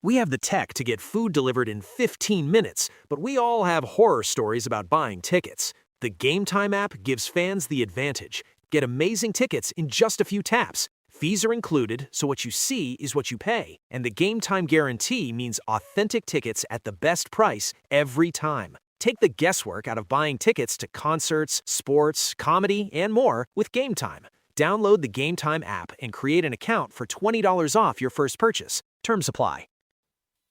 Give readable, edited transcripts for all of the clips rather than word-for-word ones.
We have the tech to get food delivered in 15 minutes, but we all have horror stories about buying tickets. The Game Time app gives fans the advantage. Get amazing tickets in just a few taps. Fees are included, so what you see is what you pay. And the Game Time guarantee means authentic tickets at the best price every time. Take the guesswork out of buying tickets to concerts, sports, comedy, and more with Game Time. Download the Game Time app and create an account for $20 off your first purchase. Terms apply.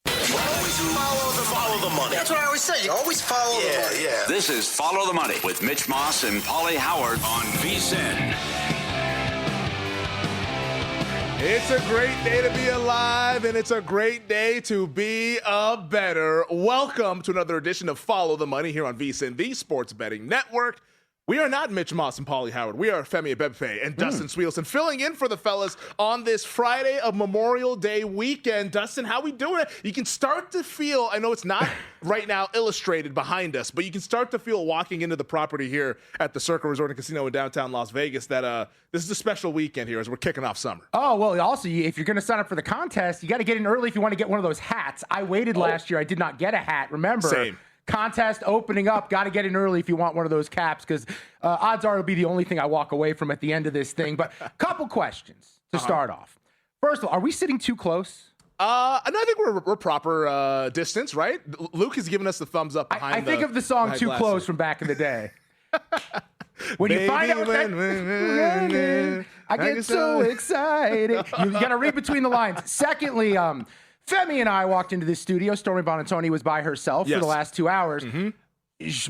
Always follow the money. That's what I always say. You always follow the money. Yeah. This is Follow the Money with Mitch Moss and Paulie Howard on VSiN. It's a great day to be alive, and it's a great day to be a bettor. Welcome to another edition of Follow the Money here on VSiN, the Sports Betting Network. We are not Mitch Moss and Paulie Howard. We are Femi Abebefe and Dustin Swedelson filling in for the fellas on this Friday of Memorial Day weekend. Dustin, how we doing? You can start to feel, I know it's not right now illustrated behind us, but you can start to feel walking into the property here at the Circa Resort and Casino in downtown Las Vegas that this is a special weekend here as we're kicking off summer. Oh, well, also, if you're going to sign up for the contest, you got to get in early if you want to get one of those hats. I waited last year. I did not get a hat, remember? Same. Contest opening up. Got to get in early if you want one of those caps because odds are it'll be the only thing I walk away from at the end of this thing. But a couple questions to start off. First of all, are we sitting too close? No, I think we're proper distance, right? Luke has given us the thumbs up behind I think of the song Too glasses. Close from back in the day. When you find out I get so excited. You got to read between the lines. Secondly, Femi and I walked into this studio. Stormy Bonantoni was by herself for the last 2 hours.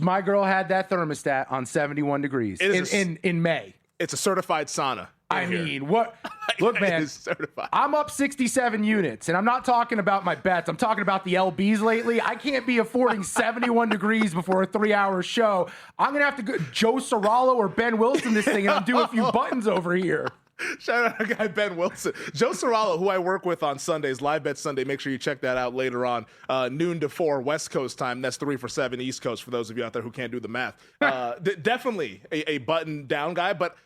My girl had that thermostat on 71 degrees in May. It's a certified sauna. I mean, what? Look, man, It is certified. I'm up 67 units, and I'm not talking about my bets. I'm talking about the LBs lately. I can't be affording 71 degrees before a 3-hour show. I'm going to have to go Joe Sorallo or Ben Wilson this thing and undo a few buttons over here. Shout out our guy Ben Wilson. Joe Sorallo, who I work with on Sundays, Live Bet Sunday. Make sure you check that out later on, noon to 4 West Coast time. That's 3 for 7 East Coast for those of you out there who can't do the math. Definitely a button-down guy, but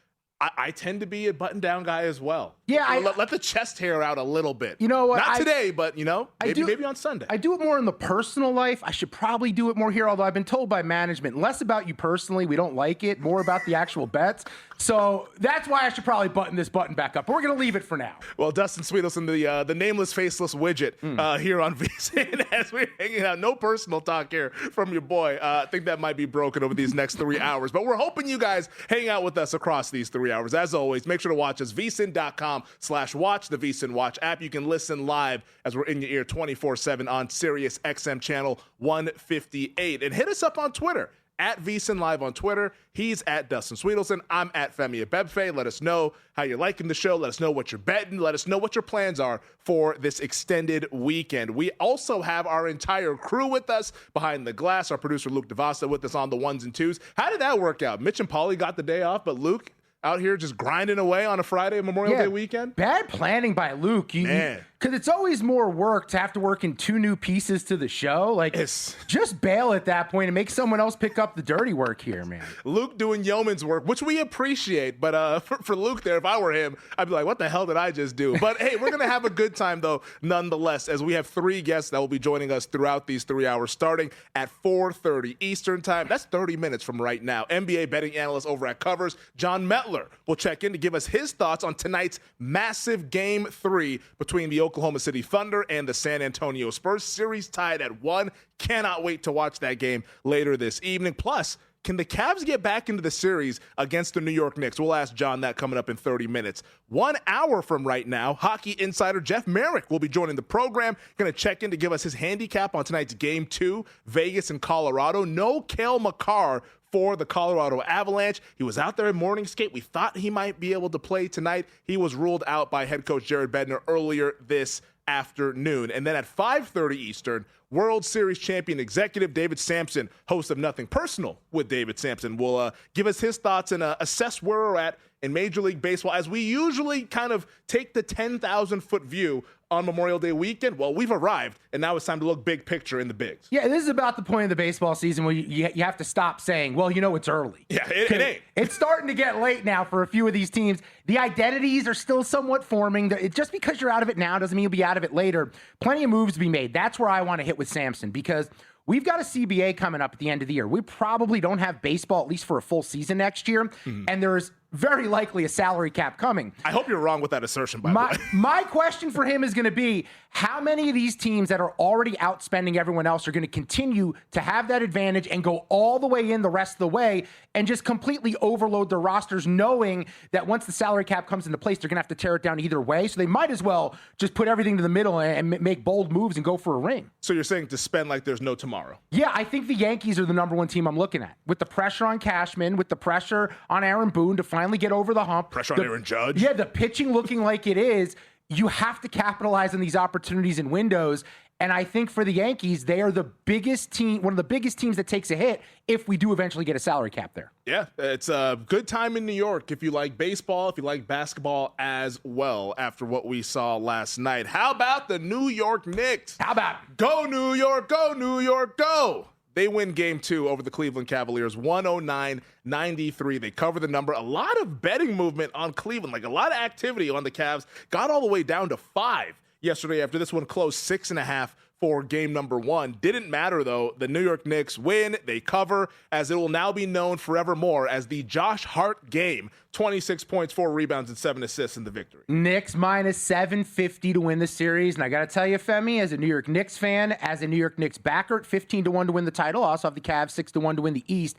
I tend to be a button-down guy as well. Yeah, let the chest hair out a little bit. You know what? Not today, but maybe on Sunday. I do it more in the personal life. I should probably do it more here, although I've been told by management, less about you personally, we don't like it, more about the actual bets. So that's why I should probably button this button back up. But we're going to leave it for now. Well, Dustin Swedelson, the nameless, faceless widget here on VSiN as we're hanging out. No personal talk here from your boy. I think that might be broken over these next 3 hours. But we're hoping you guys hang out with us across these 3 hours. As always, make sure to watch us, vsin.com/watch, the VSiN Watch app. You can listen live as we're in your ear 24/7 on Sirius XM channel 158. And hit us up on Twitter. At VSiN Live on Twitter. He's at Dustin Swedelson. I'm at Femi Abebefe. Let us know how you're liking the show. Let us know what you're betting. Let us know what your plans are for this extended weekend. We also have our entire crew with us behind the glass. Our producer, Luke DeVasta, with us on the ones and twos. How did that work out? Mitch and Paulie got the day off, but Luke out here just grinding away on a Friday Memorial Day weekend? Bad planning by Luke. Man. Because it's always more work to have to work in 2 new pieces to the show. Like, just bail at that point and make someone else pick up the dirty work here, man. Luke doing yeoman's work, which we appreciate. But for Luke there, if I were him, I'd be like, what the hell did I just do? But, hey, we're going to have a good time, though, nonetheless, as we have 3 guests that will be joining us throughout these 3 hours, starting at 4:30 Eastern time. That's 30 minutes from right now. NBA betting analyst over at Covers, John Metler, will check in to give us his thoughts on tonight's massive Game 3 between the Oklahoma City Thunder and the San Antonio Spurs. Series tied at 1. Cannot wait to watch that game later this evening. Plus, can the Cavs get back into the series against the New York Knicks? We'll ask John that coming up in 30 minutes. 1 hour from right now, hockey insider Jeff Merrick will be joining the program. Going to check in to give us his handicap on tonight's Game 2, Vegas and Colorado. No Cale Makar for the Colorado Avalanche. He was out there in morning skate. We thought he might be able to play tonight. He was ruled out by head coach Jared Bednar earlier this afternoon. And then at 5:30 Eastern, World Series champion executive David Sampson, host of Nothing Personal with David Sampson, will give us his thoughts and assess where we're at in Major League Baseball as we usually kind of take the 10,000-foot view on Memorial Day weekend? Well, we've arrived, and now it's time to look big picture in the bigs. Yeah, this is about the point of the baseball season where you have to stop saying, well, it's early. Yeah, it ain't. It's starting to get late now for a few of these teams. The identities are still somewhat forming. Just because you're out of it now doesn't mean you'll be out of it later. Plenty of moves to be made. That's where I want to hit with Samson, because we've got a CBA coming up at the end of the year. We probably don't have baseball at least for a full season next year, and there's very likely a salary cap coming. I hope you're wrong with that assertion, by the way. My question for him is going to be, how many of these teams that are already outspending everyone else are going to continue to have that advantage and go all the way in the rest of the way and just completely overload their rosters, knowing that once the salary cap comes into place, they're going to have to tear it down either way. So they might as well just put everything to the middle and make bold moves and go for a ring. So you're saying to spend like there's no tomorrow? Yeah, I think the Yankees are the number one team I'm looking at. With the pressure on Cashman, with the pressure on Aaron Boone to finally get over the hump. Pressure on Aaron Judge. Yeah, the pitching looking like it is. You have to capitalize on these opportunities and windows. And I think for the Yankees, they are the biggest team, one of the biggest teams that takes a hit if we do eventually get a salary cap there. Yeah, it's a good time in New York if you like baseball, if you like basketball as well, after what we saw last night. How about the New York Knicks? How about it? Go New York, go New York, go! They win game 2 over the Cleveland Cavaliers, 109-93. They cover the number. A lot of betting movement on Cleveland, like a lot of activity on the Cavs. Got all the way down to 5 yesterday after this one closed 6.5 for game number 1. Didn't matter, though. The New York Knicks win. They cover, as it will now be known forevermore as the Josh Hart game. 26 points, 4 rebounds, and 7 assists in the victory. Knicks minus 750 to win the series. And I got to tell you, Femi, as a New York Knicks fan, as a New York Knicks backer, at 15-1 to win the title. I also have the Cavs 6-1 to win the East.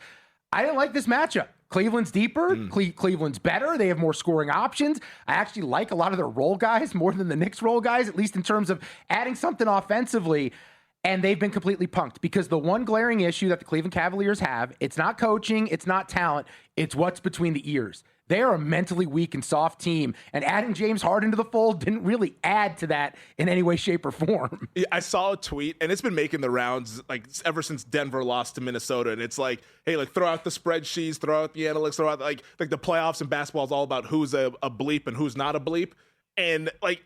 I didn't like this matchup. Cleveland's deeper. Cleveland's better. They have more scoring options. I actually like a lot of their role guys more than the Knicks role guys, at least in terms of adding something offensively. And they've been completely punked because the one glaring issue that the Cleveland Cavaliers have, it's not coaching, it's not talent, it's what's between the ears. They are a mentally weak and soft team, and adding James Harden to the fold didn't really add to that in any way, shape, or form. I saw a tweet, and it's been making the rounds like ever since Denver lost to Minnesota, and it's like, hey, like throw out the spreadsheets, throw out the analytics, throw out like the playoffs and basketball is all about who's a bleep and who's not a bleep. And like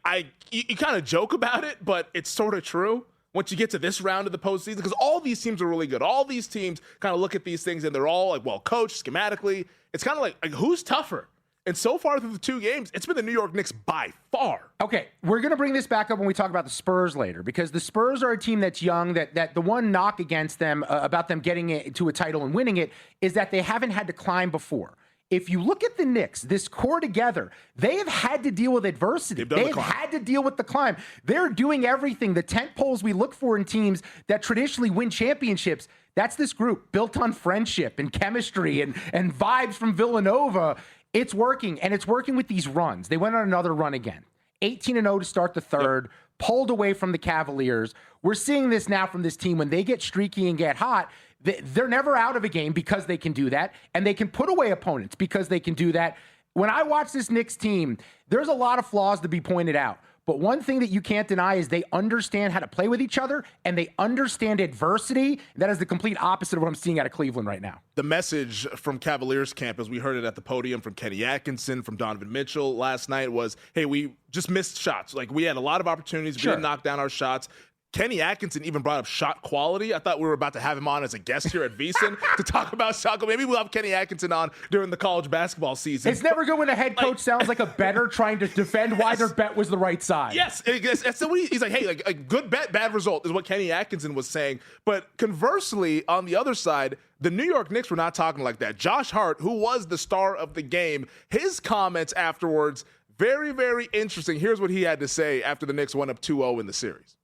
you kind of joke about it, but it's sort of true once you get to this round of the postseason, because all these teams are really good. All these teams kind of look at these things and they're all like well coached schematically. It's kind of like who's tougher? And so far through the 2 games, it's been the New York Knicks by far. Okay, we're going to bring this back up when we talk about the Spurs later, because the Spurs are a team that's young, that the one knock against them about them getting it to a title and winning it is that they haven't had to climb before. If you look at the Knicks, this core together, they have had to deal with adversity. They've had to deal with the climb. They're doing everything. The tent poles we look for in teams that traditionally win championships, that's this group built on friendship and chemistry and vibes from Villanova. It's working, and it's working with these runs. They went on another run again. 18-0 to start the third, pulled away from the Cavaliers. We're seeing this now from this team. When they get streaky and get hot, they're never out of a game because they can do that, and they can put away opponents because they can do that. When I watch this Knicks team, there's a lot of flaws to be pointed out. But one thing that you can't deny is they understand how to play with each other, and they understand adversity. That is the complete opposite of what I'm seeing out of Cleveland right now. The message from Cavaliers camp, as we heard it at the podium from Kenny Atkinson, from Donovan Mitchell last night, was, hey, we just missed shots. Like, we had a lot of opportunities. We didn't knock down our shots. Kenny Atkinson even brought up shot quality. I thought we were about to have him on as a guest here at VSiN to talk about shot. Maybe we'll have Kenny Atkinson on during the college basketball season. It's never good when a head coach sounds like a bettor trying to defend why their bet was the right side. Yes, that's the way he's like, hey, like a good bet, bad result is what Kenny Atkinson was saying. But conversely, on the other side, the New York Knicks were not talking like that. Josh Hart, who was the star of the game, his comments afterwards, very, very interesting. Here's what he had to say after the Knicks went up 2-0 in the series.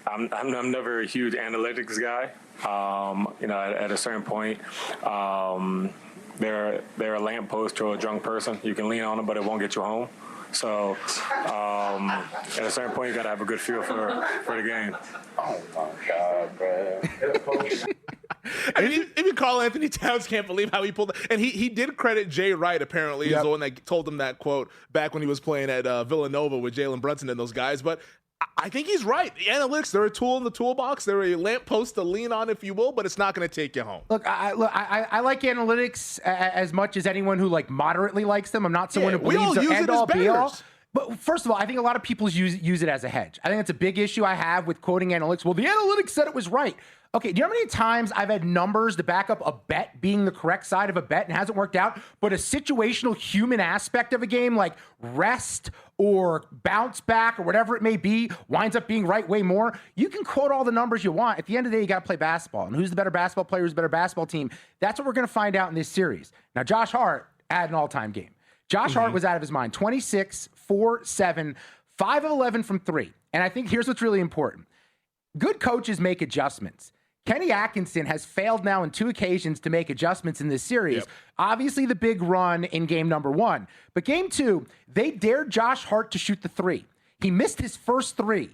I'm never a huge analytics guy. At a certain point, they're a lamppost to a drunk person. You can lean on them, but it won't get you home. So at a certain point, you got to have a good feel for the game. Oh, my God, bro. I mean, even Karl Anthony Towns can't believe how he pulled it. And he did credit Jay Wright, apparently. He's the one that told him that quote back when he was playing at Villanova with Jalen Brunson and those guys. But I think he's right. The analytics, they're a tool in the toolbox. They're a lamppost to lean on, if you will, but it's not going to take you home. Look, I like analytics as much as anyone who like moderately likes them. I'm not someone who believes they're end all be all. But first of all, I think a lot of people use it as a hedge. I think it's a big issue I have with quoting analytics. Well, the analytics said it was right. Okay, do you know how many times I've had numbers to back up a bet being the correct side of a bet and hasn't worked out, but a situational human aspect of a game like rest or bounce back or whatever it may be winds up being right way more? You can quote all the numbers you want. At the end of the day, you got to play basketball. And who's the better basketball player, who's the better basketball team? That's what we're going to find out in this series. Now, Josh Hart had an all-time game. Josh Hart was out of his mind. 26, 4, 7, 5 of 11 from 3. And I think here's what's really important. Good coaches make adjustments. Kenny Atkinson has failed now on 2 occasions to make adjustments in this series. Yep. Obviously, the big run in game number 1. But game 2, they dared Josh Hart to shoot the 3. He missed his first 3.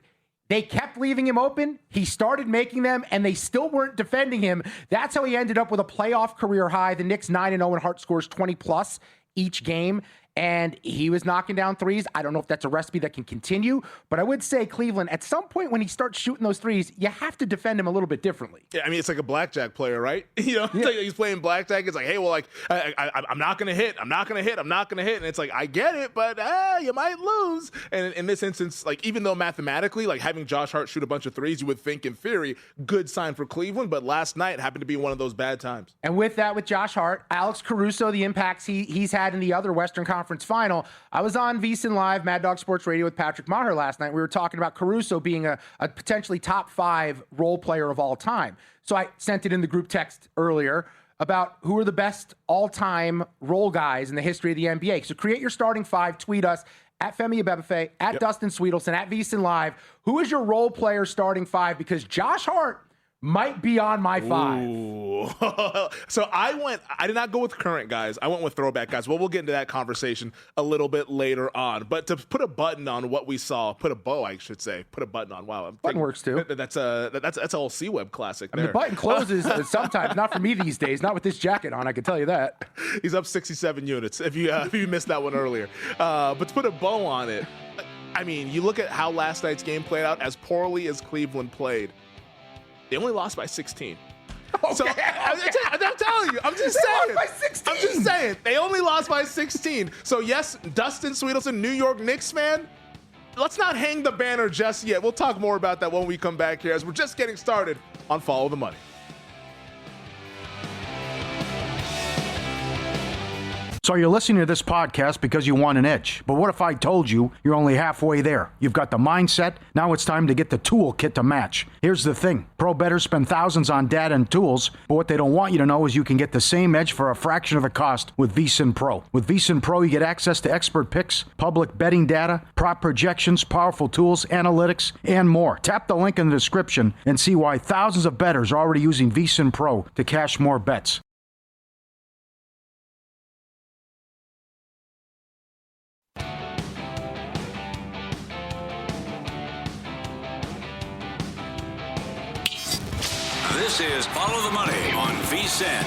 They kept leaving him open. He started making them, and they still weren't defending him. That's how he ended up with a playoff career high. The Knicks 9-0, and Hart scores 20-plus each game. And he was knocking down threes. I don't know if that's a recipe that can continue, but I would say Cleveland, at some point when he starts shooting those threes, you have to defend him a little bit differently. Yeah, I mean, it's like a blackjack player, right? You know, yeah. Like he's playing blackjack. It's like, hey, well, like, I'm not going to hit. I'm not going to hit. I'm not going to hit. And it's like, I get it, but you might lose. And in this instance, like, even though mathematically, like, having Josh Hart shoot a bunch of threes, you would think in theory, good sign for Cleveland. But last night happened to be one of those bad times. And with that, with Josh Hart, Alex Caruso, the impacts he's had in the other Western Conference final. I was on VSiN Live, Mad Dog Sports Radio with Patrick Maher last night. We were talking about Caruso being a potentially top 5 role player of all time. So I sent it in the group text earlier about who are the best all-time role guys in the history of the NBA. So create your starting 5, tweet us at Femi Abebefe, at Dustin Sweetelson, at VSiN Live. Who is your role player starting 5? Because Josh Hart might be on my 5. Ooh. So I did not go with current guys. I went with throwback guys. Well, we'll get into that conversation a little bit later on. But to put a button on what we saw, put a bow, I should say, put a button on. Wow. Button works too. That's a whole C-Web classic there. I mean, the button closes sometimes, not for me these days, not with this jacket on, I can tell you that. He's up 67 units if you missed that one earlier. But to put a bow on it, I mean, you look at how last night's game played out, as poorly as Cleveland played. They only lost by 16. Okay, so I'm telling you, I'm just saying. Lost by 16. I'm just saying. They only lost by 16. So yes, Dustin Sweetelson, New York Knicks fan, let's not hang the banner just yet. We'll talk more about that when we come back here, as we're just getting started on Follow the Money. So you're listening to this podcast because you want an edge. But what if I told you you're only halfway there? You've got the mindset. Now it's time to get the toolkit to match. Here's the thing. Pro bettors spend thousands on data and tools, but what they don't want you to know is you can get the same edge for a fraction of the cost with VSiN Pro. With VSiN Pro, you get access to expert picks, public betting data, prop projections, powerful tools, analytics, and more. Tap the link in the description and see why thousands of bettors are already using VSiN Pro to cash more bets. This is Follow the Money on VSiN.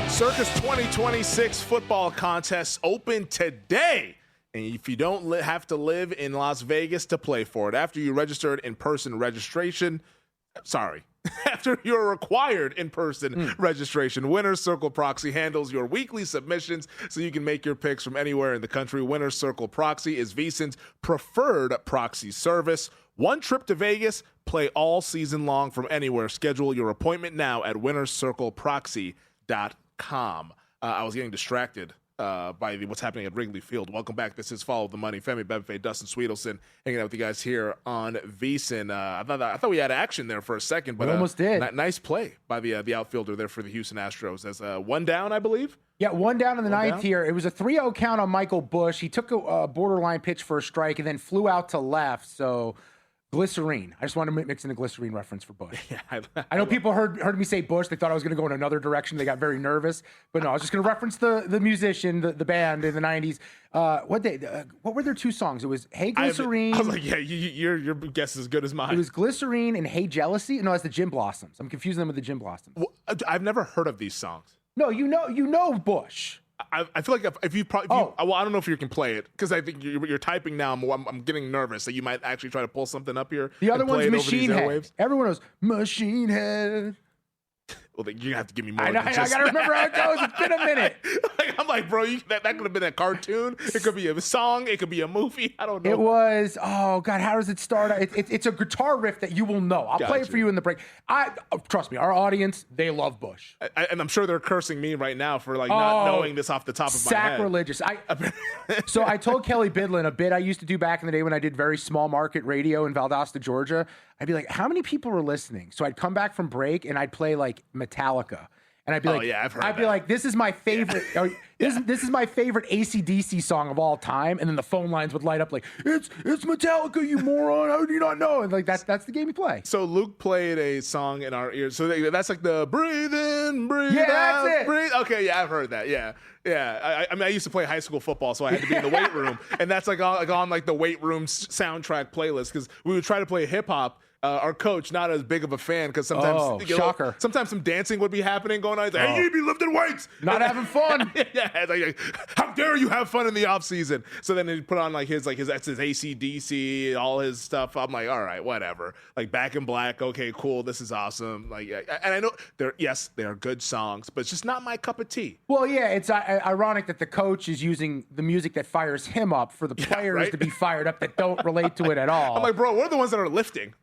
Circus 2026 football contests open today. And if you don't have to live in Las Vegas to play for it, after you registered in-person registration, after your required in-person registration, Winner's Circle Proxy handles your weekly submissions so you can make your picks from anywhere in the country. Winner's Circle Proxy is VSiN's preferred proxy service. One trip to Vegas, play all season long from anywhere. Schedule your appointment now at winnerscircleproxy.com. I was getting distracted by what's happening at Wrigley Field. Welcome back. This is Follow the Money. Femi Abebefe, Dustin Sweetelson, hanging out with you guys here on VSiN. I thought we had action there for a second, but we almost did. Nice play by the outfielder there for the Houston Astros. As one down, I believe. Yeah, one down in the ninth here. It was a 3-0 count on Michael Busch. He took a borderline pitch for a strike and then flew out to left. So glycerine. I just wanted to mix in a glycerine reference for Bush. Yeah, I know people heard me say Bush. They thought I was going to go in another direction. They got very nervous. But no, I was just going to reference the musician, the band in the 90s. What were their 2 songs? It was Hey Glycerine. I was like, yeah, your guess is as good as mine. It was Glycerine and Hey Jealousy. No, it's the Gin Blossoms. I'm confusing them with the Gin Blossoms. Well, I've never heard of these songs. No, you know Bush. I feel like if you probably, well, I don't know if you can play it because I think you're typing now. I'm getting nervous that you might actually try to pull something up here. The other one's Machine Head. Everyone knows Machine Head. Well, you're gonna have to give me more. I know. I gotta remember how it goes. It's been a minute. I'm like, bro, that could have been a cartoon. It could be a song. It could be a movie. I don't know. It was. Oh God, how does it start? It's a guitar riff that you will know. I'll play it for you in the break. Trust me, our audience, they love Bush. And I'm sure they're cursing me right now for like not knowing this off the top of my head. Sacrilegious. So I told Kelly Bidlin a bit I used to do back in the day when I did very small market radio in Valdosta, Georgia. I'd be like, how many people were listening? So I'd come back from break and I'd play like Metallica. And I'd be like, yeah, I've heard I'd be that. like, this is my favorite. This is my favorite AC/DC song of all time. And then the phone lines would light up like, it's Metallica, you moron. How do you not know? And like that's the game you play. So Luke played a song in our ears. So that's like the breathe in, breathe Yeah, out, that's it. breathe. Okay, yeah, I've heard that. Yeah. I mean, I used to play high school football, so I had to be in the weight room, and that's like on like the weight room soundtrack playlist because we would try to play hip hop. Our coach, not as big of a fan because sometimes, shocker. Sometimes some dancing would be happening going on. He's like, hey, you need to be lifting weights. Not having fun. Yeah, it's like, how dare you have fun in the off season? So then he put on his AC/DC, all his stuff. I'm like, all right, whatever. Like Back in Black, okay, cool, this is awesome. Like, and I know they are good songs, but it's just not my cup of tea. Well, yeah, it's ironic that the coach is using the music that fires him up for the players to be fired up that don't relate to it at all. I'm like, bro, we're the ones that are lifting.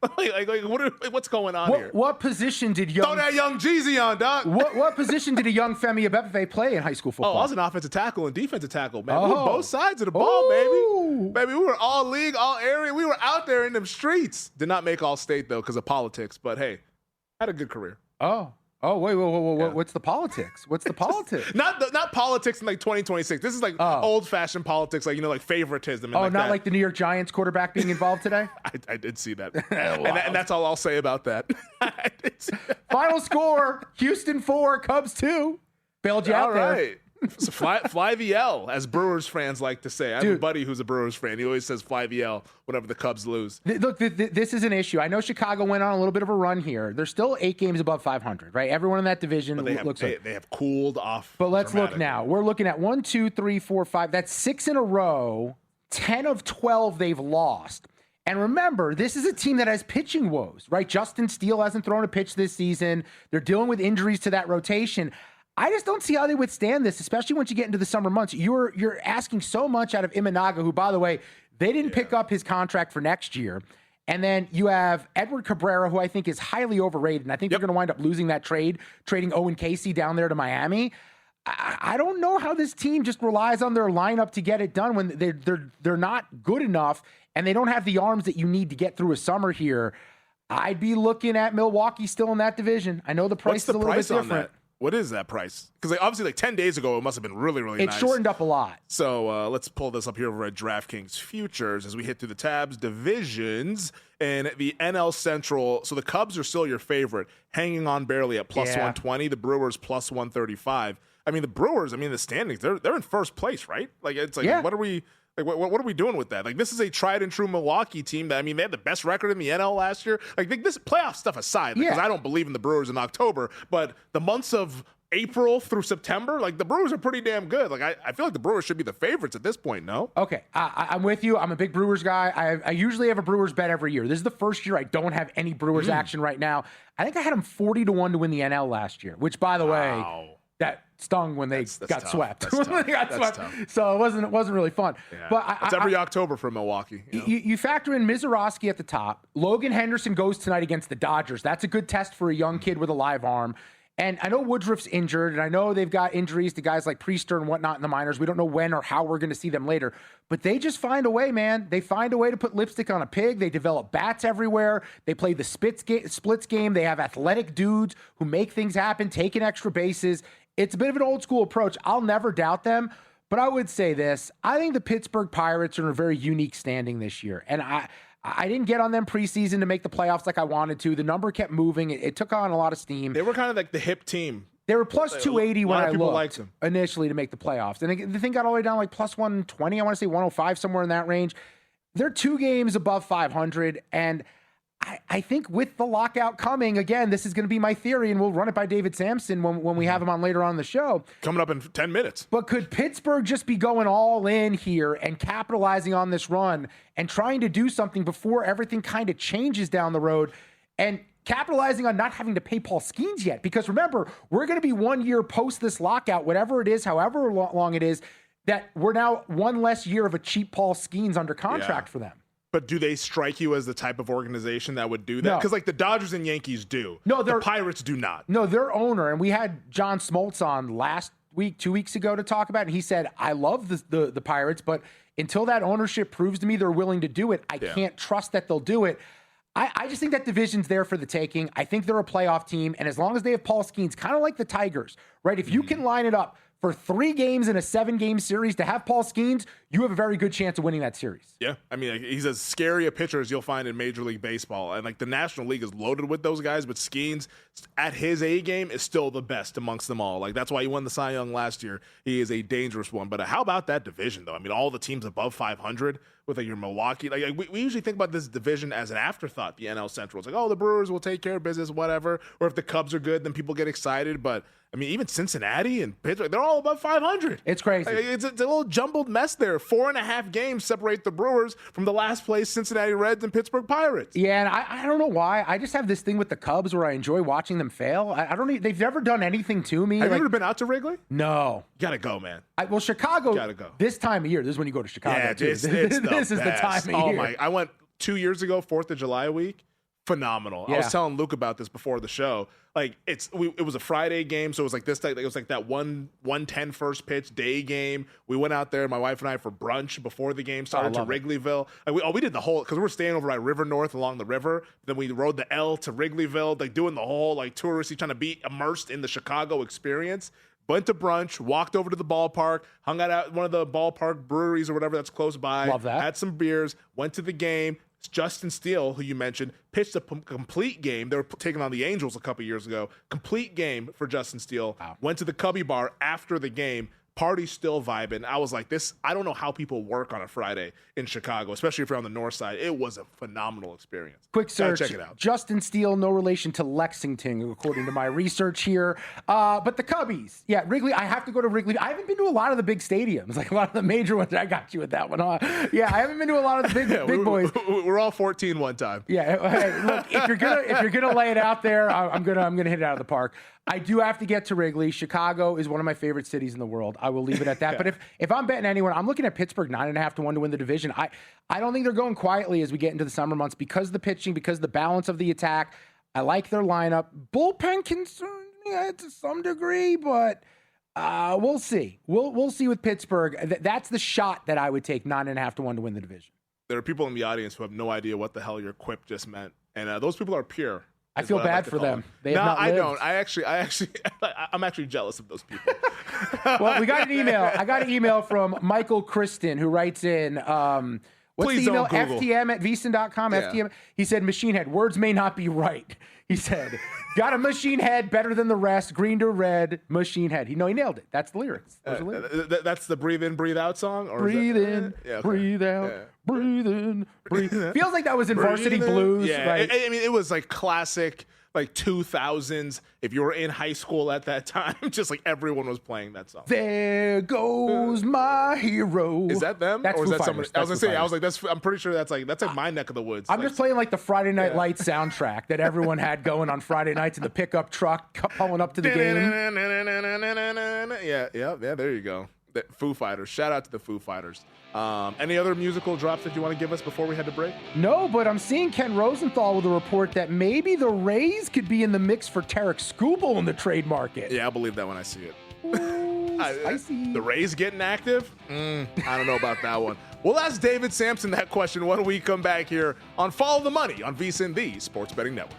What's going on here? What position did Throw that young Jeezy on, dog. What position did a young Femi Abebefe play in high school football? Oh, I was an offensive tackle and defensive tackle, man. We were both sides of the ball, baby. Baby, we were all league, all area. We were out there in them streets. Did not make all state though because of politics, but hey, had a good career. Wait. Yeah. What's the politics? What's the politics? Not politics in like 2026. This is like old-fashioned politics, like like favoritism. And not like the New York Giants quarterback being involved today? I did see that. and that's all I'll say about that. I did see that. Final score, Houston 4, Cubs 2. Bailed you out there. All right. So fly the L, as Brewers fans like to say. I have a buddy who's a Brewers fan. He always says fly the L whenever the Cubs lose. Look, this is an issue. I know Chicago went on a little bit of a run here. They're still 8 games above 500, right? Everyone in that division looks like they have cooled off. But let's look now. We're looking at 1, 2, 3, 4, 5. That's 6 in a row. 10 of 12 they've lost. And remember, this is a team that has pitching woes, right? Justin Steele hasn't thrown a pitch this season. They're dealing with injuries to that rotation. I just don't see how they withstand this, especially once you get into the summer months. You're asking so much out of Imanaga, who, by the way, they didn't pick up his contract for next year. And then you have Edward Cabrera, who I think is highly overrated. And I think they're going to wind up losing that trade, trading Owen Casey down there to Miami. I don't know how this team just relies on their lineup to get it done when they're not good enough and they don't have the arms that you need to get through a summer here. I'd be looking at Milwaukee still in that division. I know the price is a little bit different. What is that price? Because obviously 10 days ago, it must have been really, really nice. It shortened up a lot. So let's pull this up here over at DraftKings Futures as we hit through the tabs, divisions, and the NL Central. So the Cubs are still your favorite, hanging on barely at plus 120. The Brewers plus 135. I mean, the Brewers, the standings, they're in first place, right? Like, it's like, what are we... Like, what are we doing with that? Like, this is a tried and true Milwaukee team that, they had the best record in the NL last year. Like, this playoff stuff aside, because I don't believe in the Brewers in October, but the months of April through September, like, the Brewers are pretty damn good. Like, I feel like the Brewers should be the favorites at this point, no? Okay, I'm with you. I'm a big Brewers guy. I usually have a Brewers bet every year. This is the first year I don't have any Brewers action right now. I think I had them 40-1 to win the NL last year, which, by the way, that stung when they got tough. swept. That's tough. They got swept. Tough. So it wasn't really fun. Yeah. But it's every October for Milwaukee. You factor in Mizorowski at the top. Logan Henderson goes tonight against the Dodgers. That's a good test for a young kid with a live arm. And I know Woodruff's injured, and I know they've got injuries to guys like Priester and whatnot in the minors. We don't know when or how we're going to see them later. But they just find a way, man. They find a way to put lipstick on a pig. They develop bats everywhere. They play the splits game. They have athletic dudes who make things happen, taking extra bases. It's a bit of an old school approach. I'll never doubt them. But I would say this. I think the Pittsburgh Pirates are in a very unique standing this year. And I didn't get on them preseason to make the playoffs like I wanted to. The number kept moving. It took on a lot of steam. They were kind of like the hip team. They were plus 280 when I looked them initially to make the playoffs. And the thing got all the way down like plus 120. I want to say 105, somewhere in that range. They're 2 games above 500. And I think with the lockout coming, again, this is going to be my theory, and we'll run it by David Sampson when we have him on later on in the show. Coming up in 10 minutes. But could Pittsburgh just be going all in here and capitalizing on this run and trying to do something before everything kind of changes down the road? And capitalizing on not having to pay Paul Skeens yet. Because remember, we're going to be 1 year post this lockout, whatever it is, however long it is, that we're now one less year of a cheap Paul Skeens under contract for them. But do they strike you as the type of organization that would do that? Because like the Dodgers and Yankees do. No, the Pirates do not. No, their owner, and we had John Smoltz on last week, 2 weeks ago to talk about it, and he said, I love the Pirates, but until that ownership proves to me they're willing to do it, I can't trust that they'll do it. I just think that division's there for the taking. I think they're a playoff team, and as long as they have Paul Skeens, kind of like the Tigers, right? If you can line it up for 3 games in a 7-game series to have Paul Skeens, you have a very good chance of winning that series. Yeah, I mean, like, he's as scary a pitcher as you'll find in Major League Baseball. And, like, the National League is loaded with those guys, but Skeens, at his A game, is still the best amongst them all. Like, that's why he won the Cy Young last year. He is a dangerous one. But how about that division, though? I mean, all the teams above 500 with, like, your Milwaukee. Like we usually think about this division as an afterthought, the NL Central. It's like, oh, the Brewers will take care of business, whatever. Or if the Cubs are good, then people get excited. But I mean, even Cincinnati and Pittsburgh, they're all above 500. It's crazy. Like, it's a little jumbled mess there. 4.5 games separate the Brewers from the last place Cincinnati Reds and Pittsburgh Pirates. Yeah, and I don't know why. I just have this thing with the Cubs where I enjoy watching them fail. I don't. They've never done anything to me. Have you ever been out to Wrigley? No. You gotta go, man. Well, Chicago. Gotta go. This time of year. This is when you go to Chicago. Yeah, too. it's this the is the time of year. Oh my! I went 2 years ago, 4th of July week. Phenomenal. Yeah. I was telling Luke about this before the show. Like it was a Friday game, so it was like this. It was like that 1:10 first pitch day game. We went out there, my wife and I, for brunch before the game started to Wrigleyville. Like we did the whole, because we were staying over by River North along the river. Then we rode the L to Wrigleyville, like doing the whole like touristy, trying to be immersed in the Chicago experience. Went to brunch, walked over to the ballpark, hung out at one of the ballpark breweries or whatever that's close by. Love that. Had some beers, went to the game. Justin Steele, who you mentioned, pitched a complete game. They were taking on the Angels a couple years ago. Complete game for Justin Steele. Wow. Went to the Cubby Bar after the game. Party still vibing. I was like, I don't know how people work on a Friday in Chicago, especially if you're on the north side. It was a phenomenal experience. Quick search. Check it out. Justin Steele, no relation to Lexington, according to my research here. But the Cubbies. Yeah, Wrigley. I have to go to Wrigley. I haven't been to a lot of the big stadiums, like a lot of the major ones. I got you with that one, huh? Yeah, I haven't been to a lot of the big boys. We're all 14 one time. Yeah. Hey, look, if you're gonna lay it out there, I'm gonna hit it out of the park. I do have to get to Wrigley. Chicago is one of my favorite cities in the world. I will leave it at that. But if I'm betting anyone, I'm looking at Pittsburgh 9.5 to 1 to win the division. I don't think they're going quietly as we get into the summer months because of the pitching, because of the balance of the attack. I like their lineup. Bullpen concerns me to some degree, but we'll see. We'll see with Pittsburgh. That's the shot that I would take 9.5 to 1 to win the division. There are people in the audience who have no idea what the hell your quip just meant, and those people are pure. I feel bad for them. No, I don't. I'm actually jealous of those people. Well, we got an email. I got an email from Michael Kristen, who writes in, what's Please the email? don't Google. FTM@vsin.com. Yeah. FTM. He said, Machine Head, words may not be right. He said, got a machine head better than the rest, green to red, machine head. He nailed it. That's the lyrics. Those are lyrics. That's the breathe in, breathe out song? Or Breathe in, breathe out, breathe in, breathe. Feels like that was in Varsity Blues. Yeah, right? I mean, it was like classic, like 2000s. If you were in high school at that time, just like everyone was playing that song. There goes my hero. Is that them? That's or is Foo that somebody? Fighters. I was gonna say, I'm pretty sure that's like my neck of the woods. I'm just playing like the Friday Night Lights soundtrack that everyone had going on Friday nights in the pickup truck pulling up to the game. Yeah, there you go. The Foo Fighters. Shout out to the Foo Fighters. Any other musical drops that you want to give us before we head to break? No, but I'm seeing Ken Rosenthal with a report that maybe the Rays could be in the mix for Tarek Skubal in the trade market. Yeah, I'll believe that when I see it. Ooh, spicy. The Rays getting active? I don't know about that one. We'll ask David Sampson that question when we come back here on Follow the Money on VSiN, the Sports Betting Network.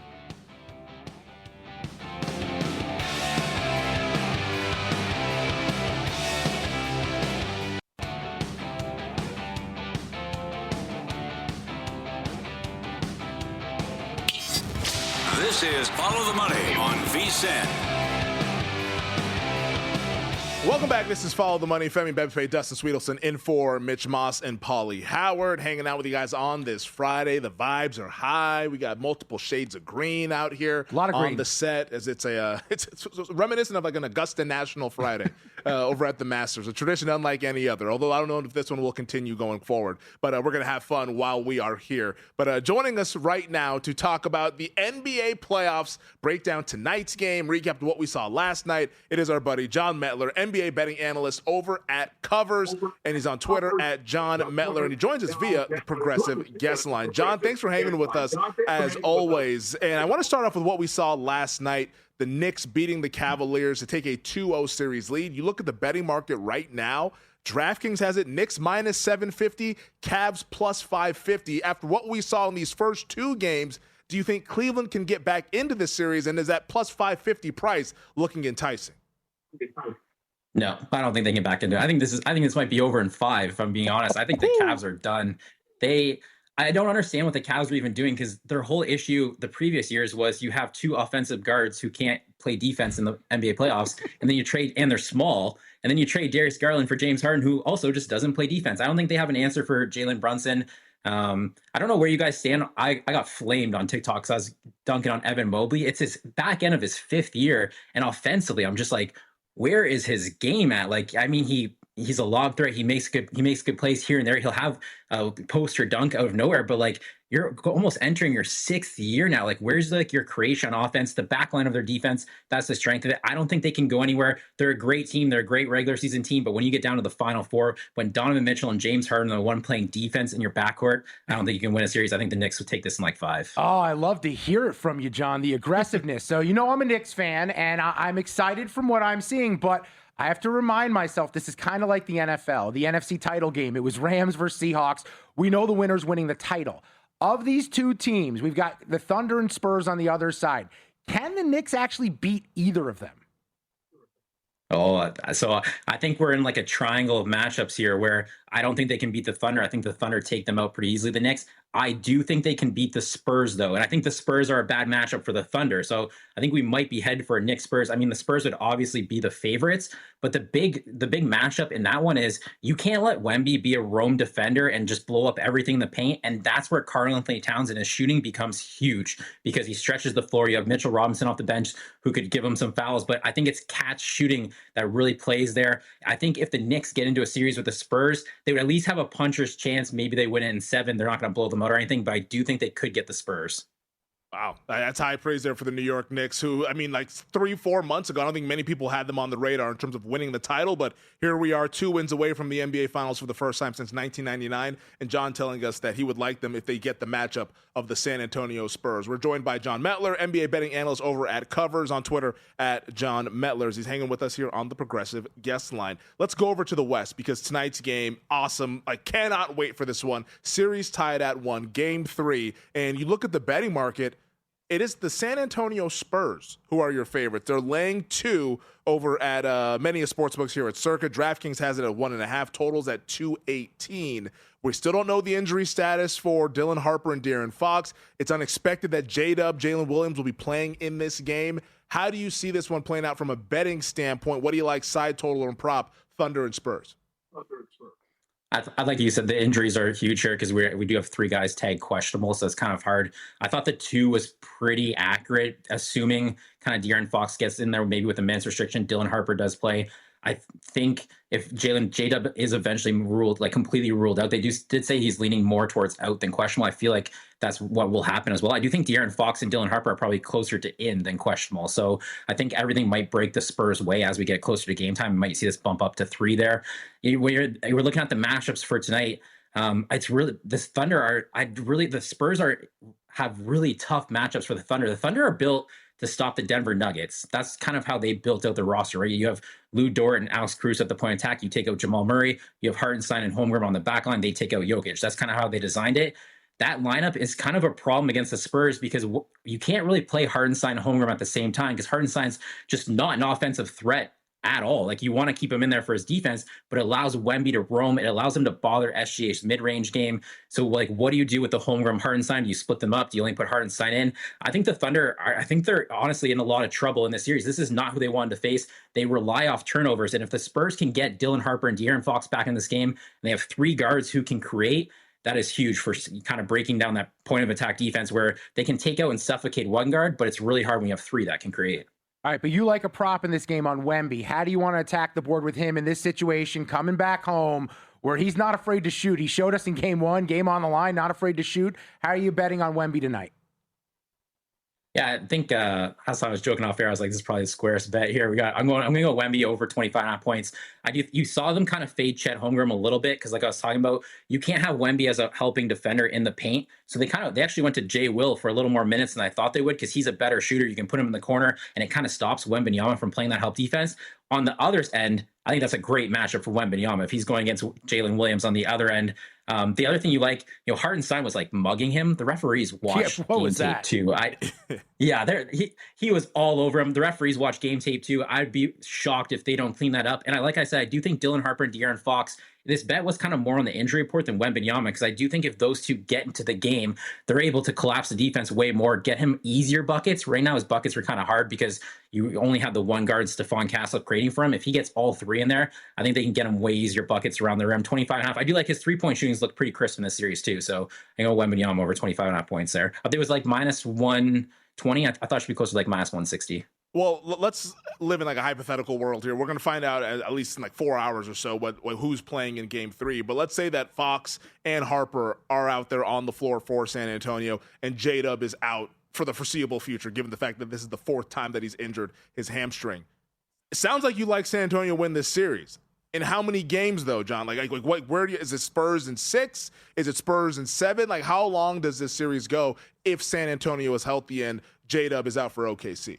This is Follow the Money on VSiN. Welcome back. This is Follow the Money. Femi Bebefe, Dustin Sweetelson in for Mitch Moss and Paulie Howard, hanging out with you guys on this Friday. The vibes are high. We got multiple shades of green out here. A lot of on green. the set, as it's it's reminiscent of like an Augusta National Friday over at the Masters, a tradition unlike any other. Although I don't know if this one will continue going forward, but we're gonna have fun while we are here. But joining us right now to talk about the NBA playoffs, break down tonight's game, recap what we saw last night, it is our buddy John Metler, NBA betting analyst over at Covers, and he's on Twitter at John Metler, and he joins us via the Progressive Guest Line. John, thanks for hanging with us as always. And I want to start off with what we saw last night, the Knicks beating the Cavaliers to take a 2-0 series lead. You look at the betting market right now, DraftKings has it Knicks minus 750, Cavs plus 550. After what we saw in these first two games, do you think Cleveland can get back into this series, and is that plus 550 price looking enticing? No, I don't think they can back into it. I think this might be over in 5, if I'm being honest. I think the Cavs are done. I don't understand what the Cavs were even doing, because their whole issue the previous years was you have two offensive guards who can't play defense in the NBA playoffs, and then you trade, and they're small, and then you trade Darius Garland for James Harden, who also just doesn't play defense. I don't think they have an answer for Jalen Brunson. I don't know where you guys stand. I got flamed on TikTok because I was dunking on Evan Mobley. It's his back end of his 5th year, and offensively, I'm just like, where is his game at? Like, I mean, he's a lob threat. He makes good plays here and there. He'll have a post or dunk out of nowhere, but like, you're almost entering your 6th year now. Like, where's like your creation on offense, the back line of their defense? That's the strength of it. I don't think they can go anywhere. They're a great team. They're a great regular season team. But when you get down to the Final Four, when Donovan Mitchell and James Harden are the one playing defense in your backcourt, I don't think you can win a series. I think the Knicks would take this in like 5. Oh, I love to hear it from you, John, the aggressiveness. So, I'm a Knicks fan, and I'm excited from what I'm seeing, but I have to remind myself, this is kind of like the NFL, the NFC title game. It was Rams versus Seahawks. We know the winner's winning the title. Of these two teams, we've got the Thunder and Spurs on the other side. Can the Knicks actually beat either of them? Oh, so I think we're in like a triangle of matchups here where I don't think they can beat the Thunder. I think the Thunder take them out pretty easily. The Knicks, I do think they can beat the Spurs, though. And I think the Spurs are a bad matchup for the Thunder. So I think we might be headed for a Knicks Spurs. I mean, the Spurs would obviously be the favorites, but the big matchup in that one is you can't let Wemby be a roam defender and just blow up everything in the paint. And that's where Karl-Anthony Towns and his shooting becomes huge, because he stretches the floor. You have Mitchell Robinson off the bench who could give him some fouls, but I think it's catch shooting that really plays there. I think if the Knicks get into a series with the Spurs, they would at least have a puncher's chance. Maybe they win it in 7. They're not going to blow them out or anything, but I do think they could get the Spurs. Wow, that's high praise there for the New York Knicks, who, I mean, like 3-4 months ago, I don't think many people had them on the radar in terms of winning the title, but here we are, 2 wins away from the NBA Finals for the first time since 1999, and John telling us that he would like them if they get the matchup of the San Antonio Spurs. We're joined by John Metler, NBA betting analyst over at Covers, on Twitter at John Metlers. He's hanging with us here on the Progressive Guest Line. Let's go over to the West, because tonight's game, awesome. I cannot wait for this one. Series tied at 1, Game 3, and you look at the betting market, it is the San Antonio Spurs who are your favorites. They're laying 2 over at many sportsbooks here at Circa. DraftKings has it at 1.5, totals at 218. We still don't know the injury status for Dylan Harper and De'Aaron Fox. It's unexpected that J-Dub, Jalen Williams, will be playing in this game. How do you see this one playing out from a betting standpoint? What do you like, side total and prop, Thunder and Spurs? I like you said, the injuries are huge here because we do have 3 guys tagged questionable, so it's kind of hard. I thought the 2 was pretty accurate, assuming kind of De'Aaron Fox gets in there, maybe with a minutes restriction. Dylan Harper does play. I think if J-Dub is eventually completely ruled out, they did say he's leaning more towards out than questionable. I feel like that's what will happen as well. I do think De'Aaron Fox and Dylan Harper are probably closer to in than questionable. So I think everything might break the Spurs' way as we get closer to game time. We might see this bump up to 3 there. We're looking at the matchups for tonight. It's really this Thunder the Spurs have really tough matchups for the Thunder. The Thunder are built to stop the Denver Nuggets. That's kind of how they built out the roster, right? You have Lou Dort and Alex Cruz at the point of attack. You take out Jamal Murray. You have Hartenstein and Holmgren on the back line. They take out Jokic. That's kind of how they designed it. That lineup is kind of a problem against the Spurs because you can't really play Hartenstein and Holmgren at the same time because Hartenstein's just not an offensive threat at all. Like, you want to keep him in there for his defense, but it allows Wemby to roam. It allows him to bother SGA's mid-range game. So, like, what do you do with the homegrown Hartenstein? Do you split them up? Do you only put Hartenstein in? I think the Thunder, I think they're honestly in a lot of trouble in this series. This is not who they wanted to face. They rely off turnovers. And if the Spurs can get Dylan Harper and De'Aaron Fox back in this game, and they have 3 guards who can create, that is huge for kind of breaking down that point of attack defense where they can take out and suffocate one guard, but it's really hard when you have 3 that can create. All right, but you like a prop in this game on Wemby. How do you want to attack the board with him in this situation, coming back home where he's not afraid to shoot? He showed us in game 1, game on the line, not afraid to shoot. How are you betting on Wemby tonight? Yeah, I think as I was joking off air, I was like, this is probably the squarest bet here. I'm going to go Wemby over 25.5 points. You saw them kind of fade Chet Holmgren a little bit because, like I was talking about, you can't have Wemby as a helping defender in the paint. So they actually went to Jay Will for a little more minutes than I thought they would because he's a better shooter. You can put him in the corner, and it kind of stops Wembanyama from playing that help defense. On the other end, I think that's a great matchup for Wembanyama if he's going against Jalen Williams on the other end. The other thing you like, Hartenstein was like mugging him. The referees watched game tape too. He was all over him. The referees watched game tape too. I'd be shocked if they don't clean that up. And like I said, I do think Dylan Harper and De'Aaron Fox, this bet was kind of more on the injury report than Wembanyama because I do think if those two get into the game, they're able to collapse the defense way more, get him easier buckets. Right now, his buckets are kind of hard because you only have the one guard, Stephon Castle, creating for him. If he gets all 3 in there, I think they can get him way easier buckets around the rim. 25.5. I do like his 3-point shootings look pretty crisp in this series too. So I go Wembanyama over 25.5 points there. I think it was like minus 120. I thought it should be closer to like minus 160. Well, let's live in like a hypothetical world here. We're going to find out at least in like 4 hours or so who's playing in game 3. But let's say that Fox and Harper are out there on the floor for San Antonio and J-Dub is out for the foreseeable future, given the fact that this is the 4th time that he's injured his hamstring. It sounds like you like San Antonio win this series. In how many games though, John? Like where is it Spurs in 6? Is it Spurs in 7? Like how long does this series go if San Antonio is healthy and J-Dub is out for OKC?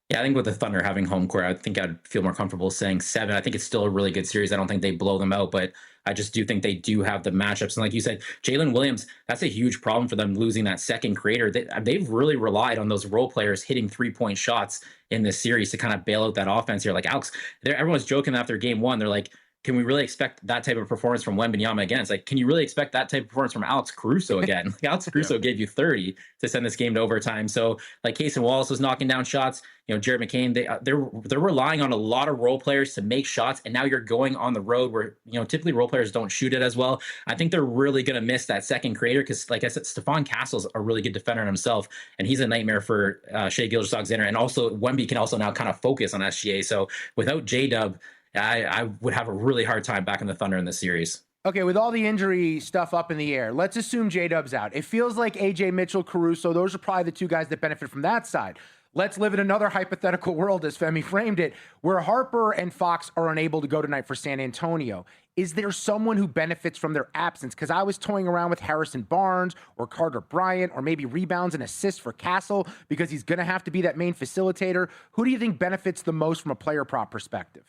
Yeah, I think with the Thunder having home court, I think I'd feel more comfortable saying 7. I think it's still a really good series. I don't think they blow them out, but I just do think they do have the matchups. And like you said, Jalen Williams, that's a huge problem for them losing that second creator. They've really relied on those role players hitting 3-point shots in this series to kind of bail out that offense here. Like Alex, everyone's joking after game 1. They're like, can we really expect that type of performance from Wembanyama again? It's like, can you really expect that type of performance from Alex Caruso again? Like Alex Caruso gave you 30 to send this game to overtime. So like Cason Wallace was knocking down shots. Jared McCain, they're relying on a lot of role players to make shots. And now you're going on the road where, typically role players don't shoot it as well. I think they're really going to miss that second creator because, like I said, Stephon Castle's a really good defender himself. And he's a nightmare for Shai Gilgeous-Alexander. And also Wemby can also now kind of focus on SGA. So without J-Dub, I would have a really hard time backing the Thunder in this series. Okay, with all the injury stuff up in the air, let's assume J-Dub's out. It feels like AJ Mitchell, Caruso, those are probably the 2 guys that benefit from that side. Let's live in another hypothetical world, as Femi framed it, where Harper and Fox are unable to go tonight for San Antonio. Is there someone who benefits from their absence? Because I was toying around with Harrison Barnes or Carter Bryant or maybe rebounds and assists for Castle because he's going to have to be that main facilitator. Who do you think benefits the most from a player prop perspective?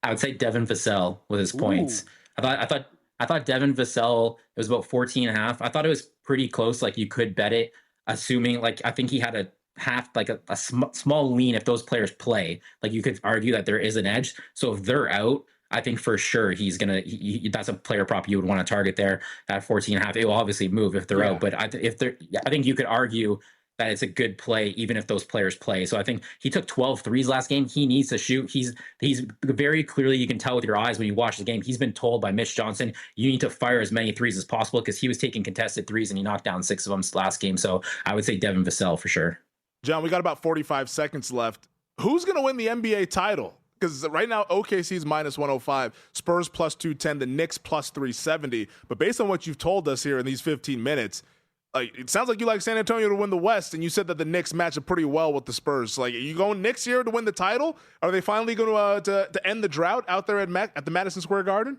I would say Devin Vassell with his points. I thought Devin Vassell, it was about 14.5. I thought it was pretty close. Like you could bet it, assuming I think he had a half, like a small lean if those players play. Like you could argue that there is an edge. So if they're out, I think for sure he's gonna. That's a player prop you would want to target there at 14.5. It will obviously move if they're out, but I think you could argue that it's a good play even if those players play. So I think he took 12 threes last game. He needs to shoot. He's very clearly, you can tell with your eyes when you watch the game, he's been told by Mitch Johnson, you need to fire as many threes as possible because he was taking contested threes and he knocked down 6 of them last game. So I would say Devin Vassell for sure. John, we got about 45 seconds left. Who's going to win the NBA title? Because right now OKC's minus 105, Spurs plus 210, the Knicks plus 370. But based on what you've told us here in these 15 minutes, it sounds like you like San Antonio to win the West, and you said that the Knicks match up pretty well with the Spurs. Are you going Knicks here to win the title? Are they finally going to end the drought out there at the Madison Square Garden?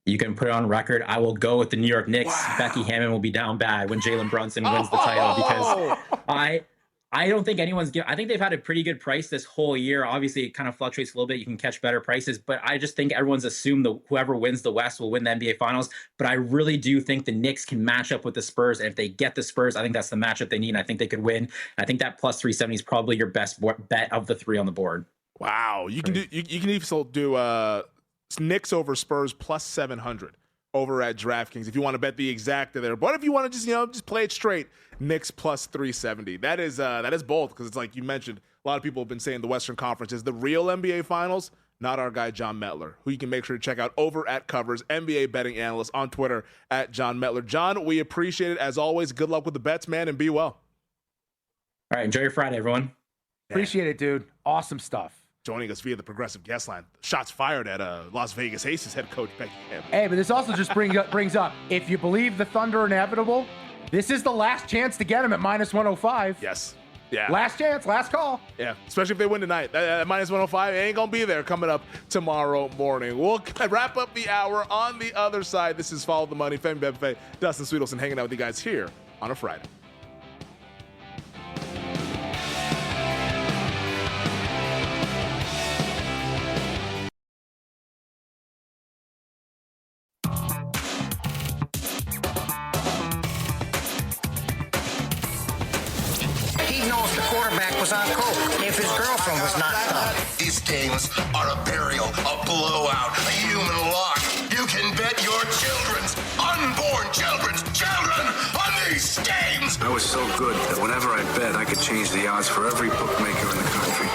You can put it on record. I will go with the New York Knicks. Wow. Becky Hammon will be down bad when Jalen Brunson wins the title because I don't think I think they've had a pretty good price this whole year. Obviously, it kind of fluctuates a little bit. You can catch better prices, but I just think everyone's assumed whoever wins the West will win the NBA Finals. But I really do think the Knicks can match up with the Spurs. And if they get the Spurs, I think that's the matchup they need. And I think they could win. And I think that plus 370 is probably your best bet of the three on the board. Wow. You can also do Knicks over Spurs plus 700 over at DraftKings if you want to bet the exacta there. But if you want to just play it straight, Knicks plus 370. That is bold because it's like you mentioned, a lot of people have been saying the Western Conference is the real NBA Finals, not our guy John Metler, who you can make sure to check out over at Covers, NBA betting analyst on Twitter at John Metler. John, we appreciate it as always. Good luck with the bets, man, and be well. All right, enjoy your Friday, everyone. Appreciate it, dude. Awesome stuff. Joining us via the Progressive Guest Line. Shots fired at Las Vegas Aces head coach Becky Hammond. Hey, but this also just brings up, if you believe the Thunder are inevitable, this is the last chance to get them at minus 105. Yes. Yeah. Last chance, last call. Yeah, especially if they win tonight. That minus 105 ain't going to be there coming up tomorrow morning. We'll wrap up the hour on the other side. This is Follow the Money. Femi Bebefe, Dustin Sweetelson hanging out with you guys here on a Friday. Was on coke if his girlfriend was not done. These games are a burial, a blowout, a human lock. You can bet your unborn children's children on these games. I was so good that whenever I bet, I could change the odds for every bookmaker in the country.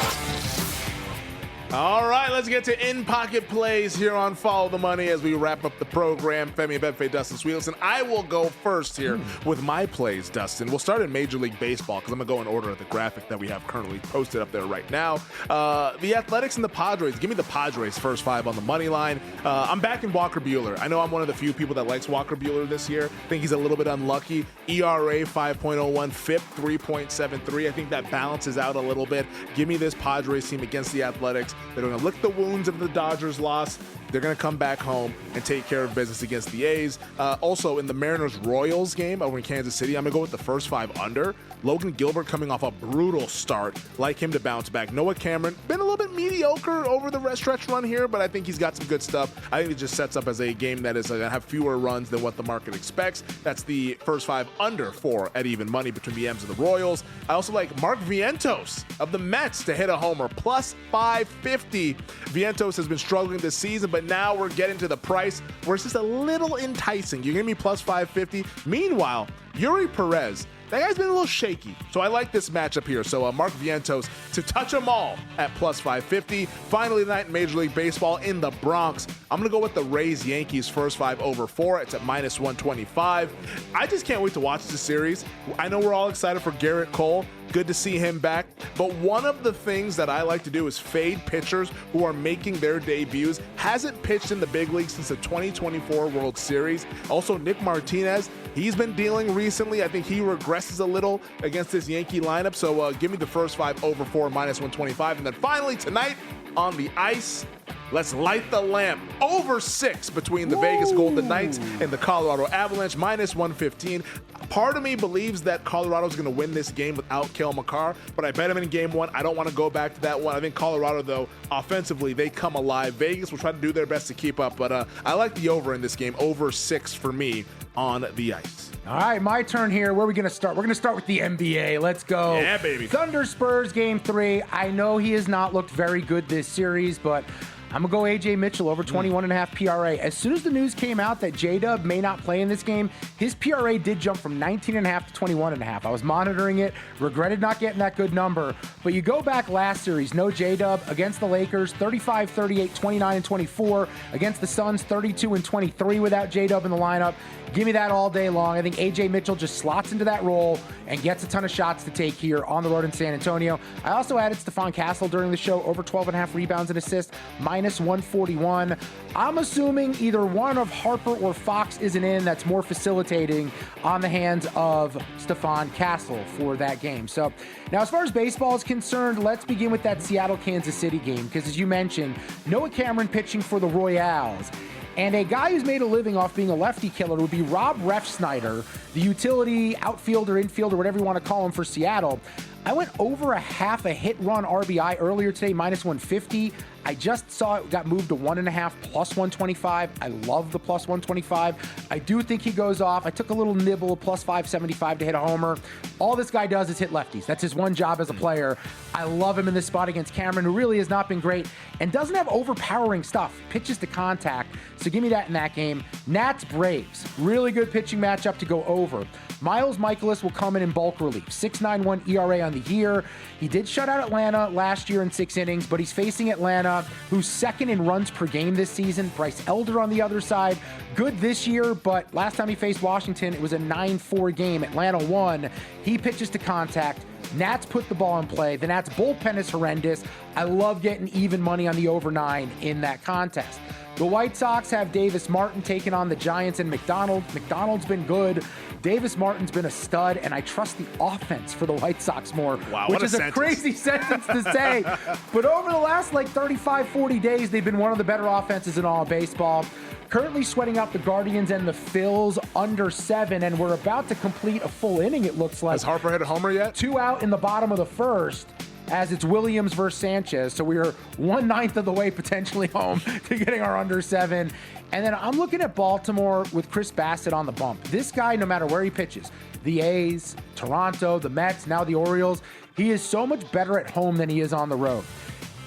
All right, let's get to in-pocket plays here on Follow the Money as we wrap up the program. Femi Bebefe, Dustin Sweetelson. I will go first here with my plays, Dustin. We'll start in Major League Baseball because I'm going to go in order of the graphic that we have currently posted up there right now. The Athletics and the Padres. Give me the Padres first five on the money line. I'm backing Walker Buehler. I know I'm one of the few people that likes Walker Buehler this year. I think he's a little bit unlucky. ERA 5.01, FIP 3.73. I think that balances out a little bit. Give me this Padres team against the Athletics. They're going to lick the wounds of the Dodgers loss. They're going to come back home and take care of business against the A's. Also, in the Mariners-Royals game over in Kansas City, I'm going to go with the first five under. Logan Gilbert coming off a brutal start. Like him to bounce back. Noah Cameron, been a little bit mediocre over the stretch run here, but I think he's got some good stuff. I think it just sets up as a game that is going to have fewer runs than what the market expects. That's the first five under 4 at even money between the M's and the Royals. I also like Mark Vientos of the Mets to hit a homer, plus 550. Vientos has been struggling this season, but now we're getting to the price where it's just a little enticing. You're giving me plus 550. Meanwhile, Yuri Perez, that guy's been a little shaky. So I like this matchup here. So Mark Vientos to touch them all at plus 550. Finally tonight in Major League Baseball in the Bronx, I'm going to go with the Rays-Yankees first five over 4. It's at minus 125. I just can't wait to watch this series. I know we're all excited for Garrett Cole. Good to see him back. But one of the things that I like to do is fade pitchers who are making their debuts. Hasn't pitched in the big league since the 2024 World Series. Also, Nick Martinez, he's been dealing recently. I think he regresses a little against this Yankee lineup. So give me the first five over 4, minus 125. And then finally tonight on the ice, let's light the lamp. Over 6 between the Vegas Golden Knights and the Colorado Avalanche, minus 115. Part of me believes that Colorado's going to win this game without Cale Makar, but I bet him in game 1. I don't want to go back to that one. I think Colorado, though, offensively, they come alive. Vegas will try to do their best to keep up, but I like the over in this game. Over 6 for me on the ice. All right, my turn here. Where are we going to start? We're going to start with the NBA. Let's go. Yeah, baby. Thunder Spurs game 3. I know he has not looked very good this series, but I'm going to go AJ Mitchell over 21.5 PRA. As soon as the news came out that J-Dub may not play in this game, his PRA did jump from 19.5 to 21.5. I was monitoring it, regretted not getting that good number. But you go back last series, no J-Dub against the Lakers, 35, 38, 29, and 24. Against the Suns, 32 and 23 without J-Dub in the lineup. Give me that all day long. I think AJ Mitchell just slots into that role and gets a ton of shots to take here on the road in San Antonio. I also added Stephon Castle during the show, over 12.5 rebounds and assists, minus 141. I'm assuming either one of Harper or Fox isn't in. That's more facilitating on the hands of Stephon Castle for that game. So now as far as baseball is concerned, let's begin with that Seattle-Kansas City game, because as you mentioned, Noah Cameron pitching for the Royals. And a guy who's made a living off being a lefty killer would be Rob Refsnyder, the utility outfielder, infielder, whatever you want to call him for Seattle. I went over a half a hit run RBI earlier today, minus 150. I just saw it got moved to 1.5 plus 125. I love the plus 125. I do think he goes off. I took a little nibble, plus 575 to hit a homer. All this guy does is hit lefties. That's his one job as a player. I love him in this spot against Cameron, who really has not been great and doesn't have overpowering stuff. Pitches to contact. So give me that in that game. Nats Braves. Really good pitching matchup to go over. Miles Michaelis will come in bulk relief. 6.91 ERA on the year. He did shut out Atlanta last year in 6 innings, but he's facing Atlanta, who's second in runs per game this season. Bryce Elder on the other side. Good this year, but last time he faced Washington, it was a 9-4 game. Atlanta won. He pitches to contact. Nats put the ball in play. The Nats bullpen is horrendous. I love getting even money on the over 9 in that contest. The White Sox have Davis Martin taking on the Giants and McDonald. McDonald's been good. Davis Martin's been a stud, and I trust the offense for the White Sox more, which is a crazy sentence to say. But over the last 35, 40 days, they've been one of the better offenses in all of baseball. Currently sweating out the Guardians and the Phils under 7, and we're about to complete a full inning, it looks like. Has Harper hit a homer yet? 2 out in the bottom of the first, as it's Williams versus Sanchez. So we are 1/9 of the way potentially home to getting our under 7. And then I'm looking at Baltimore with Chris Bassett on the bump. This guy, no matter where he pitches, the A's, Toronto, the Mets, now the Orioles, he is so much better at home than he is on the road.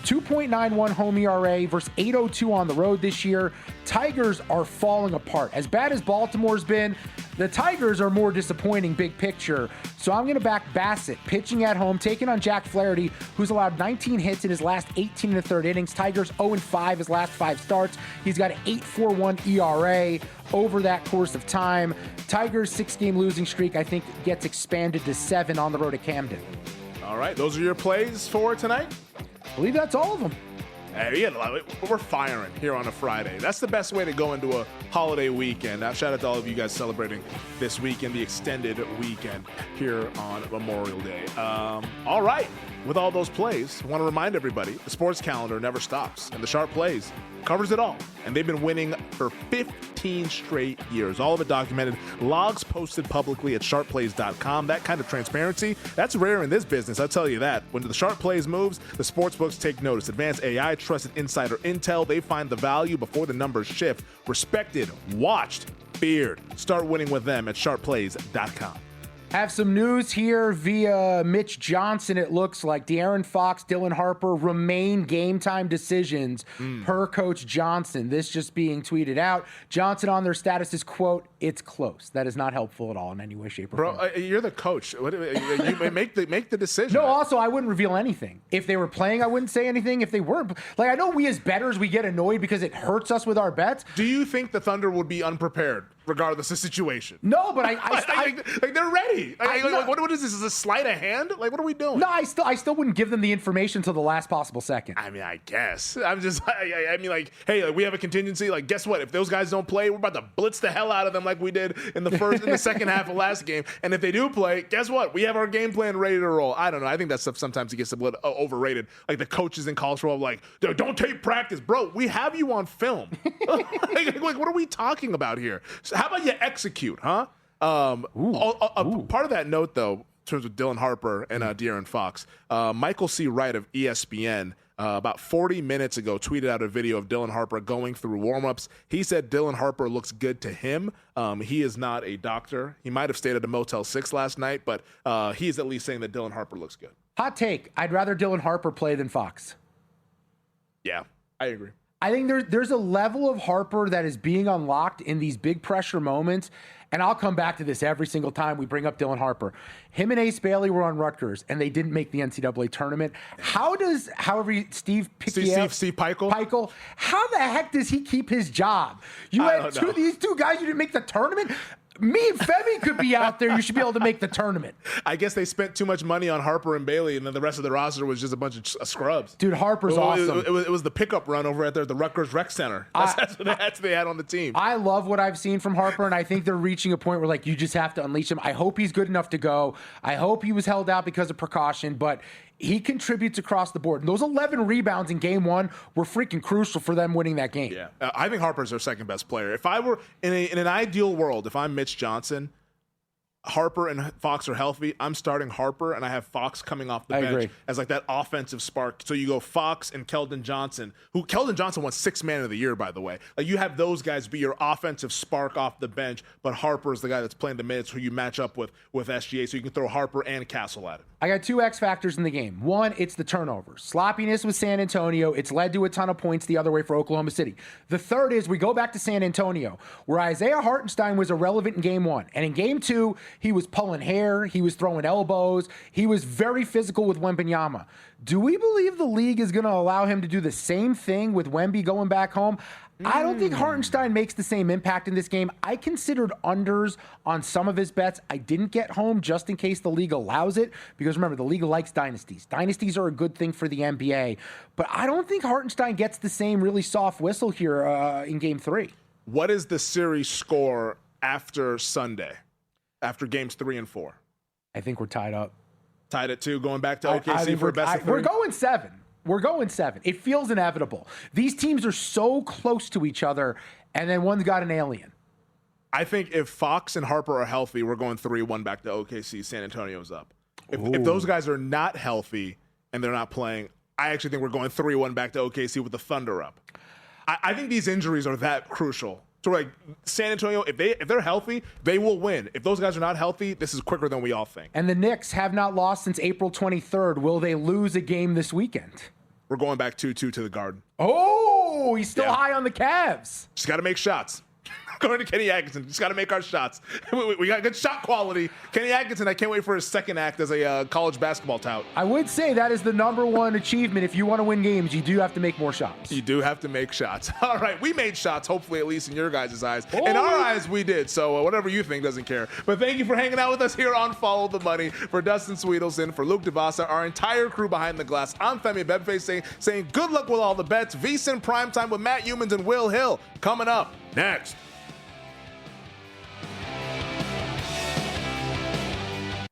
2.91 home ERA versus 8.02 on the road this year. Tigers are falling apart. As bad as Baltimore's been, the Tigers are more disappointing big picture. So I'm going to back Bassett, pitching at home, taking on Jack Flaherty, who's allowed 19 hits in his last 18 1/3 innings. Tigers 0-5 his last 5 starts. He's got an 8.41 ERA over that course of time. Tigers' 6-game losing streak, I think, gets expanded to 7 on the road at Camden. All right, those are your plays for tonight? I believe that's all of them. We're firing here on a Friday. That's the best way to go into a holiday weekend. Shout out to all of you guys celebrating this weekend, the extended weekend here on Memorial Day. All right, with all those plays, I want to remind everybody, the sports calendar never stops, and the Sharp Plays covers it all. And they've been winning for 15 straight years. All of it documented, logs posted publicly at sharpplays.com. That kind of transparency, that's rare in this business, I'll tell you that. When the Sharp Plays moves, the sportsbooks take notice. Advanced AI, trusted insider intel, they find the value before the numbers shift. Respected, watched, feared. Start winning with them at sharpplays.com. Have some news here via Mitch Johnson, it looks like. De'Aaron Fox, Dylan Harper remain game-time decisions per Coach Johnson. This just being tweeted out. Johnson on their status is, quote, "It's close." That is not helpful at all in any way, shape, or form. Bro, you're the coach. You make the decision. No, also, I wouldn't reveal anything. If they were playing, I wouldn't say anything. If they weren't. I know we as bettors, we get annoyed because it hurts us with our bets. Do you think the Thunder would be unprepared regardless of situation? No, but I they're ready. What is this? Is this sleight of hand? What are we doing? No, I still wouldn't give them the information till the last possible second. I mean, I guess. I'm just, hey, we have a contingency. Guess what? If those guys don't play, we're about to blitz the hell out of them like we did in the second half of last game. And if they do play, guess what? We have our game plan ready to roll. I don't know. I think that stuff sometimes it gets a little overrated. The coaches in college football, don't tape practice, bro. We have you on film. What are we talking about here? So how about you execute, huh? Part of that note, though, in terms of Dylan Harper and De'Aaron Fox, Michael C. Wright of ESPN about 40 minutes ago tweeted out a video of Dylan Harper going through warmups. He said Dylan Harper looks good to him. He is not a doctor. He might have stayed at a Motel 6 last night, but he is at least saying that Dylan Harper looks good. Hot take. I'd rather Dylan Harper play than Fox. Yeah, I agree. I think there's a level of Harper that is being unlocked in these big pressure moments. And I'll come back to this every single time we bring up Dylan Harper. Him and Ace Bailey were on Rutgers, and they didn't make the NCAA tournament. Steve Peichel, how the heck does he keep his job? You had these two guys, you didn't make the tournament? Me and Femi could be out there. You should be able to make the tournament. I guess they spent too much money on Harper and Bailey, and then the rest of the roster was just a bunch of scrubs. Dude, Harper's awesome. It was the pickup run over at the Rutgers Rec Center. That's what they had on the team. I love what I've seen from Harper, and I think they're reaching a point where you just have to unleash him. I hope he's good enough to go. I hope he was held out because of precaution, but he contributes across the board. And those 11 rebounds in game 1 were freaking crucial for them winning that game. Yeah, I think Harper's their second best player. If I were in an ideal world, if I'm Mitch Johnson, Harper and Fox are healthy, I'm starting Harper, and I have Fox coming off the bench agree. as like that offensive spark. So you go Fox and Keldon Johnson, who Keldon Johnson won 6th man of the year, by the way. Like you have those guys be your offensive spark off the bench, but Harper is the guy that's playing the minutes who you match up with SGA, so you can throw Harper and Castle at it. I got 2 X factors in the game. One, it's the turnovers. Sloppiness with San Antonio. It's led to a ton of points the other way for Oklahoma City. The third is we go back to San Antonio, where Isaiah Hartenstein was irrelevant in game 1. And in game 2, he was pulling hair. He was throwing elbows. He was very physical with Wembanyama. Do we believe the league is going to allow him to do the same thing with Wemby going back home? I don't think Hartenstein makes the same impact in this game. I considered unders on some of his bets. I didn't get home just in case the league allows it, because remember, the league likes dynasties. Dynasties are a good thing for the NBA, but I don't think Hartenstein gets the same really soft whistle here in game 3. What is the series score after Sunday, after games 3 and 4? I think we're tied up. Tied at 2, going back to OKC for a best of 3? We're going 7. We're going 7. It feels inevitable. These teams are so close to each other, and then one's got an alien. I think if Fox and Harper are healthy, we're going 3-1 back to OKC. San Antonio's up. If those guys are not healthy and they're not playing, I actually think we're going 3-1 back to OKC with the Thunder up. I think these injuries are that crucial. So like San Antonio, if they're healthy, they will win. If those guys are not healthy, this is quicker than we all think. And the Knicks have not lost since April 23rd. Will they lose a game this weekend? We're going back 2-2 to the Garden. Oh, he's still high on the Cavs. Just got to make shots. Going to Kenny Atkinson. Just got to make our shots. We got good shot quality. Kenny Atkinson, I can't wait for his second act as a college basketball tout. I would say that is the #1 achievement. If you want to win games, you do have to make more shots. You do have to make shots. All right, we made shots, hopefully, at least in your guys' eyes. In our eyes, we did. So whatever you think, doesn't care. But thank you for hanging out with us here on Follow the Money. For Dustin Sweetelson, for Luke DeVasa, our entire crew behind the glass, I'm Femi Bedface saying good luck with all the bets. VSiN Primetime with Matt Humans and Will Hill coming up next.